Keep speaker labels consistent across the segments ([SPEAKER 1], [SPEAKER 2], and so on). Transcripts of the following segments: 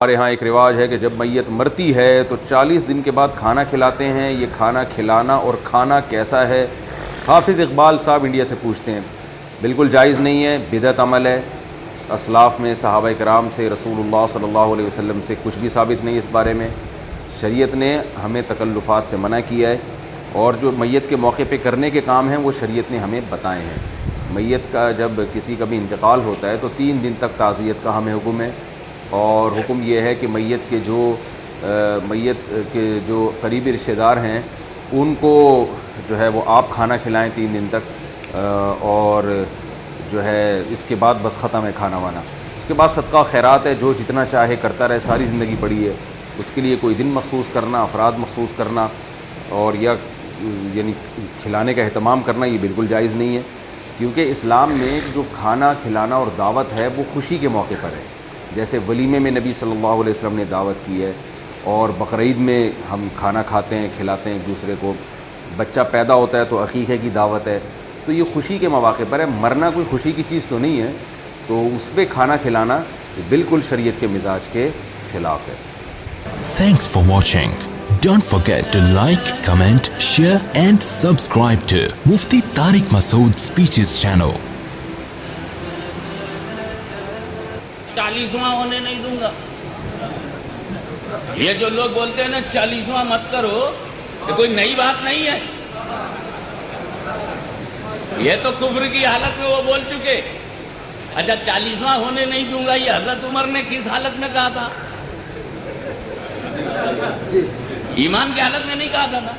[SPEAKER 1] ہمارے ہاں ایک رواج ہے کہ جب میت مرتی ہے تو 40 دن کے بعد کھانا کھلاتے ہیں. یہ کھانا کھلانا اور کھانا کیسا ہے؟ حافظ اقبال صاحب انڈیا سے پوچھتے ہیں. بالکل جائز نہیں ہے، بدعت عمل ہے. اسلاف میں صحابہ کرام سے، رسول اللہ صلی اللہ علیہ وسلم سے کچھ بھی ثابت نہیں اس بارے میں. شریعت نے ہمیں تکلفات سے منع کیا ہے، اور جو میت کے موقع پہ کرنے کے کام ہیں وہ شریعت نے ہمیں بتائے ہیں. میت کا جب کسی کا بھی انتقال ہوتا ہے تو 3 دن تک تعزیت کا ہمیں حکم ہے، اور حکم یہ ہے کہ میت کے جو قریبی رشتہ دار ہیں ان کو جو ہے وہ آپ کھانا کھلائیں 3 دن تک، اور جو ہے اس کے بعد بس ختم ہے کھانا وانا. اس کے بعد صدقہ خیرات ہے، جو جتنا چاہے کرتا رہے، ساری زندگی پڑی ہے. اس کے لیے کوئی دن مخصوص کرنا، افراد مخصوص کرنا اور یعنی کھلانے کا اہتمام کرنا یہ بالکل جائز نہیں ہے، کیونکہ اسلام میں جو کھانا کھلانا اور دعوت ہے وہ خوشی کے موقع پر ہے. جیسے ولیمے میں نبی صلی اللہ علیہ وسلم نے دعوت کی ہے، اور بقرعید میں ہم کھانا کھاتے ہیں، کھلاتے ہیں ایک دوسرے کو. بچہ پیدا ہوتا ہے تو عقیقے کی دعوت ہے. تو یہ خوشی کے مواقع پر ہے. مرنا کوئی خوشی کی چیز تو نہیں ہے، تو اس پہ کھانا کھلانا بالکل شریعت کے مزاج کے خلاف ہے.
[SPEAKER 2] Thanks for watching. Don't forget to like, comment, share and subscribe to Mufti Tariq Masood Speeches channel.
[SPEAKER 3] 40واں ہونے نہیں دوں گا. یہ جو لوگ بولتے ہیں نا 40واں مت کرو، یہ کوئی نئی بات نہیں ہے. یہ تو کفر کی حالت میں وہ بول چکے. اچھا 40واں ہونے نہیں دوں گا، یہ حضرت عمر نے کس حالت میں کہا تھا؟ ایمان کی حالت میں نہیں کہا تھا.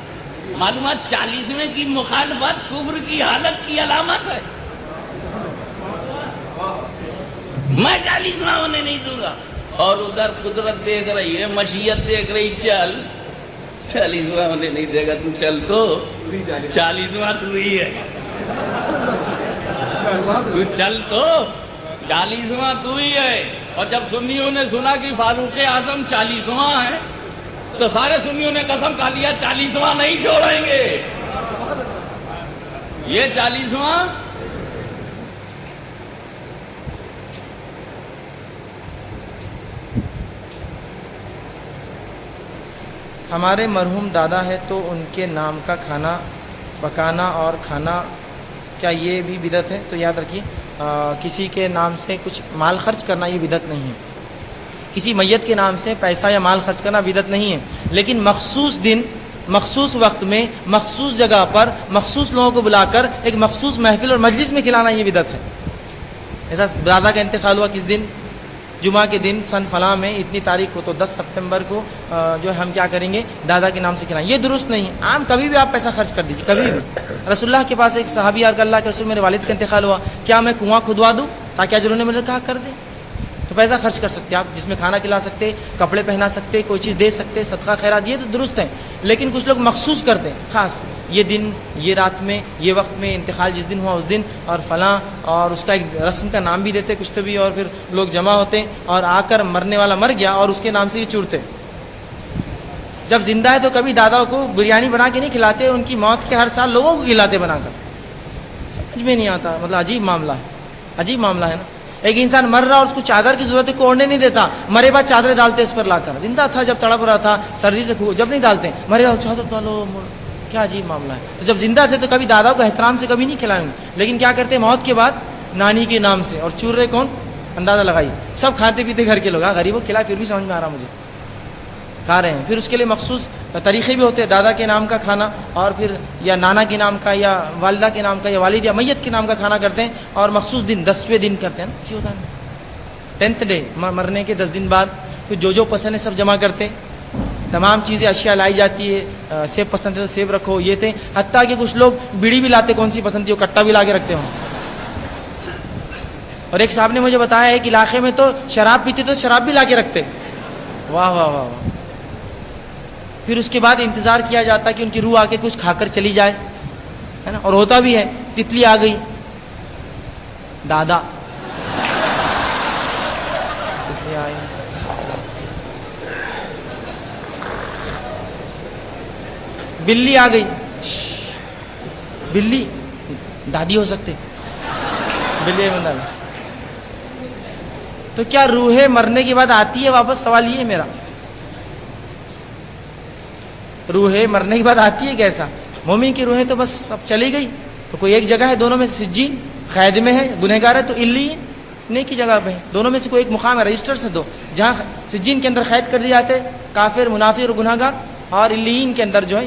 [SPEAKER 3] معلومات 40ویں کی مخالفت کفر کی حالت کی علامت ہے. میں 40واں ہونے نہیں دوں گا، اور ادھر قدرت دیکھ رہی ہے، مشیت دیکھ رہی، چل 40واں ہونے نہیں دے گا تو چل، تو 40واں تو ہی ہے. تو چل تو 40واں تو ہی ہے. اور جب سنیوں نے سنا کہ فاروق اعظم 40واں ہے تو سارے سنیوں نے قسم کھا لیا 40واں نہیں چھوڑیں گے. یہ 40واں
[SPEAKER 4] ہمارے مرحوم دادا ہے تو ان کے نام کا کھانا پکانا اور کھانا، کیا یہ بھی بدعت ہے؟ تو یاد رکھیے، کسی کے نام سے کچھ مال خرچ کرنا یہ بدعت نہیں ہے. کسی میت کے نام سے پیسہ یا مال خرچ کرنا بدعت نہیں ہے، لیکن مخصوص دن، مخصوص وقت میں، مخصوص جگہ پر، مخصوص لوگوں کو بلا کر ایک مخصوص محفل اور مجلس میں کھلانا یہ بدعت ہے. ایسا دادا کا انتقال ہوا کس دن؟ جمعہ کے دن سن فلاں میں اتنی تاریخ کو، تو 10 ستمبر کو جو ہم کیا کریں گے، دادا کے نام سے کھلائیں. یہ درست نہیں ہے. عام کبھی بھی آپ پیسہ خرچ کر دیجیے، کبھی بھی. رسول اللہ کے پاس ایک صحابی آ کر، اللہ کے رسول میرے والد کا انتقال ہوا، کیا میں کنواں کھدوا دوں تاکہ اجر ہونے میں؟ کہا کر دیں. تو پیسہ خرچ کر سکتے آپ، جس میں کھانا کھلا سکتے، کپڑے پہنا سکتے، کوئی چیز دے سکتے، صدقہ خیرات دیے تو درست ہیں. لیکن کچھ لوگ مخصوص کرتے ہیں، خاص یہ دن، یہ رات میں، یہ وقت میں، انتقال جس دن ہوا اس دن، اور فلاں، اور اس کا ایک رسم کا نام بھی دیتے کچھ تو بھی، اور پھر لوگ جمع ہوتے ہیں اور آ کر مرنے والا مر گیا اور اس کے نام سے یہ چورتے. جب زندہ ہے تو کبھی دادا کو بریانی بنا کے نہیں کھلاتے، ان کی موت کے ہر سال لوگوں کو کھلاتے بنا کر. سمجھ میں نہیں آتا، مطلب عجیب معاملہ ہے، عجیب معاملہ ہے نا. ایک انسان مر رہا اور اس کو چادر کی ضرورت ہے، کو اوڑھنے نہیں دیتا، مرے بعد چادریں ڈالتے اس پر لا کر. زندہ تھا جب تڑپ رہا تھا سردی سے، جب نہیں ڈالتے، مرے بعد چادر ڈالو. کیا عجیب معاملہ ہے. جب زندہ تھے تو کبھی دادا کو احترام سے کبھی نہیں کھلائیں گے، لیکن کیا کرتے موت کے بعد نانی کے نام سے. اور چور رہے کون؟ اندازہ لگائیے. سب کھاتے پیتے گھر کے لوگ، ہاں غریبوں کھلا، پھر بھی سمجھ میں آ رہا مجھے، کھا رہے ہیں. پھر اس کے لیے مخصوص طریقے بھی ہوتے ہیں، دادا کے نام کا کھانا، اور پھر یا نانا کے نام کا، یا والدہ کے نام کا، یا والد یا میت کے نام کا کھانا کرتے ہیں. اور مخصوص دن 10ویں دن کرتے ہیں نا، اسی ہوتا ہے 10th ڈے، مرنے کے 10 دن بعد. پھر جو پسند ہے سب جمع کرتے، تمام چیزیں اشیاء لائی جاتی ہے. سیب پسند ہے تو سیب رکھو، یہ تھے. حتیٰ کہ کچھ لوگ بیڑی بھی لاتے، کون سی پسند تھی وہ کٹا بھی لا کے رکھتے ہوں. اور ایک صاحب نے مجھے بتایا ایک علاقے میں تو شراب پیتے تو شراب بھی لا کے رکھتے. واہ واہ واہ واہ. پھر اس کے بعد انتظار کیا جاتا کہ ان کی روح آ کے کچھ کھا کر چلی جائے، ہے نا. اور ہوتا بھی ہے. تتلی آ گئی، دادا تتلی آئی، بلی آ گئی. بلی دادی ہو سکتے، بلی تو کیا روح مرنے کے بعد آتی ہے واپس؟ سوال یہ ہے میرا، روح مرنے کے بعد آتی ہے کیسا؟ مومن کی روحیں تو بس اب چلی گئی، تو کوئی ایک جگہ ہے دونوں میں سے، سجین قید میں ہے، گنہگار ہے تو علیین نیک کی جگہ پہ ہے، دونوں میں سے کوئی ایک مقام ہے، رجسٹر سے دو، جہاں سجین کے اندر قید کر دیے جاتے کافر، منافق اور گنہگار، اور علیین کے اندر جو ہے